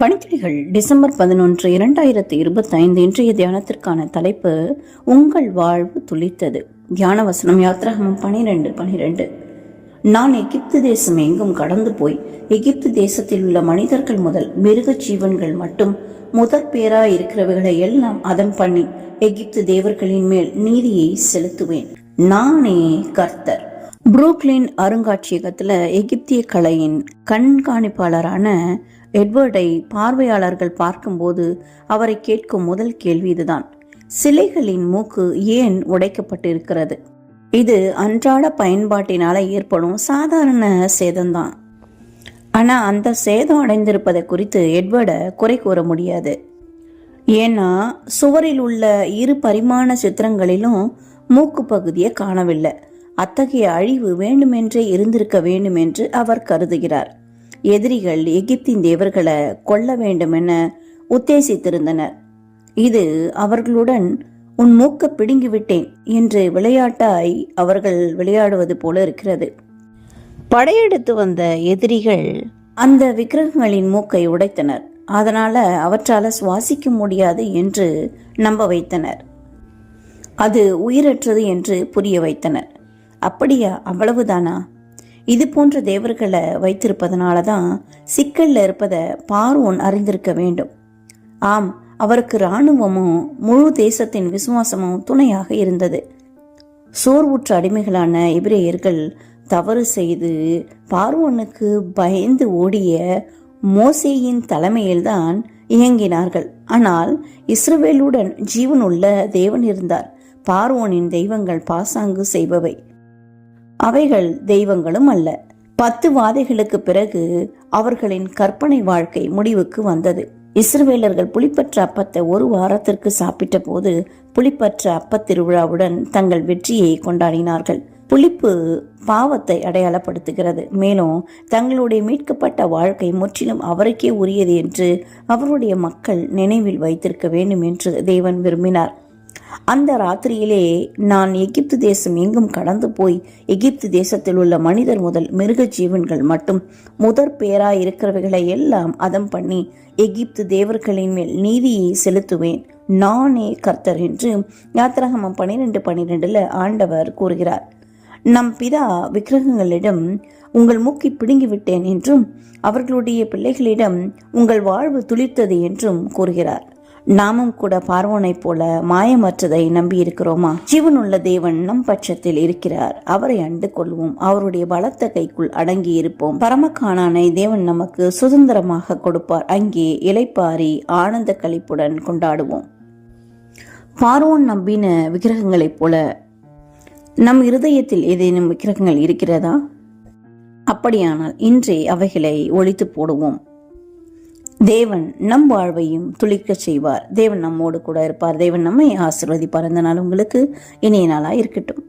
பணித்துளிகள் December 11, 2025 இன்றைய தியானத்திற்கான தலைப்பு உங்கள் வாழ்வு துளித்தது. தியான வசனம் யாத்திராகமம் 12:12. நான் எகிப்து தேசம் எங்கும் கடந்து போய் எகிப்து தேசத்தில் உள்ள மனிதர்கள் முதல் மிருக ஜீவன்கள் மட்டும் முதற் பேராய் இருக்கிறவைகளை எல்லாம் அதம் பண்ணி எகிப்து தேவர்களின் மேல் நீதியை செலுத்துவேன். நானே கர்த்தர். புரூக்ளின் அருங்காட்சியகத்துல எகிப்திய கலையின் கண்காணிப்பாளரான எட்வர்டை பார்வையாளர்கள் பார்க்கும்போது அவரை கேட்கும் முதல் கேள்வி இதுதான்: சிலைகளின் மூக்கு ஏன் உடைக்கப்பட்டிருக்கிறது? இது அன்றாட பயன்பாட்டினால ஏற்படும் சாதாரண சேதம்தான். ஆனா அந்த சேதம் அடைந்திருப்பதை குறித்து எட்வர்டை குறை கூற முடியாது. ஏன்னா சுவரில் உள்ள 2 பரிமாண சித்திரங்களிலும் மூக்கு பகுதியை காணவில்லை. அத்தகைய அழிவு வேண்டுமென்றே இருந்திருக்க வேண்டும் என்று அவர் கருதுகிறார். எதிரிகள் எகிப்தின் தேவர்களை கொல்ல வேண்டும் என உத்தேசித்திருந்தனர். இது அவர்களுடன் உன் மூக்க பிடுங்கிவிட்டேன் என்று விளையாட்டாய் அவர்கள் விளையாடுவது போல இருக்கிறது. படையெடுத்து வந்த எதிரிகள் அந்த விக்கிரகங்களின் மூக்கை உடைத்தனர். அதனால அவற்றால சுவாசிக்க முடியாது என்று நம்ப வைத்தனர். அது உயிரற்றது என்று புரிய வைத்தனர். அப்படியா? அவ்வளவுதானா? இது போன்ற தேவர்களை வைத்திருப்பதனாலதான் சிக்கல்ல இருப்பதை பார்வோன் அறிந்திருக்க வேண்டும். ஆம், அவருக்கு இராணுவமும் முழு தேசத்தின் விசுவாசமும் துணையாக இருந்தது. சோர்வுற்ற அடிமைகளான எபிரேயர்கள் தவறு செய்து பார்வோனுக்கு பயந்து ஓடிய மோசேயின் தலைமையில்தான் இயங்கினார்கள். ஆனால் இஸ்ரவேலுடன் ஜீவனுள்ள தேவன் இருந்தார். பார்வோனின் தெய்வங்கள் பாசாங்கு செய்பவை, அவைகள் தெய்வங்களும் அல்ல. 10 வாதைகளுக்கு பிறகு அவர்களின் கற்பனை வாழ்க்கை முடிவுக்கு வந்தது. இஸ்ரவேலர்கள் புளிப்பற்ற அப்பத்தை 1 வாரத்திற்கு சாப்பிட்ட போது புளிப்பற்ற அப்பத் திருவிழாவுடன் தங்கள் வெற்றியை கொண்டாடினார்கள். புளிப்பு பாவத்தை அடையாளப்படுத்துகிறது. மேலும் தங்களுடைய மீட்கப்பட்ட வாழ்க்கை முற்றிலும் அவருக்கே உரியது என்று அவருடைய மக்கள் நினைவில் வைத்திருக்க வேண்டும் என்று தேவன் விரும்பினார். அந்த ராத்திரியிலே நான் எகிப்து தேசம் எங்கும் கடந்து போய் எகிப்து தேசத்தில் உள்ள மனிதர் முதல் மிருக ஜீவன்கள் மட்டும் முதற் பேராய் இருக்கிறவைகளை எல்லாம் அதம் பண்ணி எகிப்து தேவர்களின் மேல் நீதியை செலுத்துவேன். நானே கர்த்தர் என்று யாத்திராகமம் 12:12 ஆண்டவர் கூறுகிறார். நம் பிதா விக்கிரகங்களிடம் உங்கள் மூக்கை பிடுங்கிவிட்டேன் என்றும் அவர்களுடைய பிள்ளைகளிடம் உங்கள் வாழ்வு துளிர்த்தது என்றும் கூறுகிறார். நாமும் கூட பார்வோனை போல மாயமற்றதை நம்பி இருக்கிறோமா? ஜீவனுள்ள தேவன் நம் பட்சத்தில் இருக்கிறார். அவரை அண்டு கொள்வோம். அவருடைய பலத்த கைக்குள் அடங்கி இருப்போம். பரமகானானை தேவன் நமக்கு சுதந்திரமாக கொடுப்பார். அங்கே இளைப்பாரி ஆனந்த களிப்புடன் கொண்டாடுவோம். பார்வோன் நம்பின விக்கிரகங்களைப் போல நம் இருதயத்தில் ஏதேனும் விக்கிரகங்கள் இருக்கிறதா? அப்படியானால் இன்றே அவைகளை ஒழித்து போடுவோம். தேவன் நம் வாழ்வையும் துளிக்க செய்வார். தேவன் நம்மோடு கூட இருப்பார். தேவன் நம்மை ஆசீர்வதிப்பார். இந்த நாள் உங்களுக்கு இனிய நாளா இருக்கட்டும்.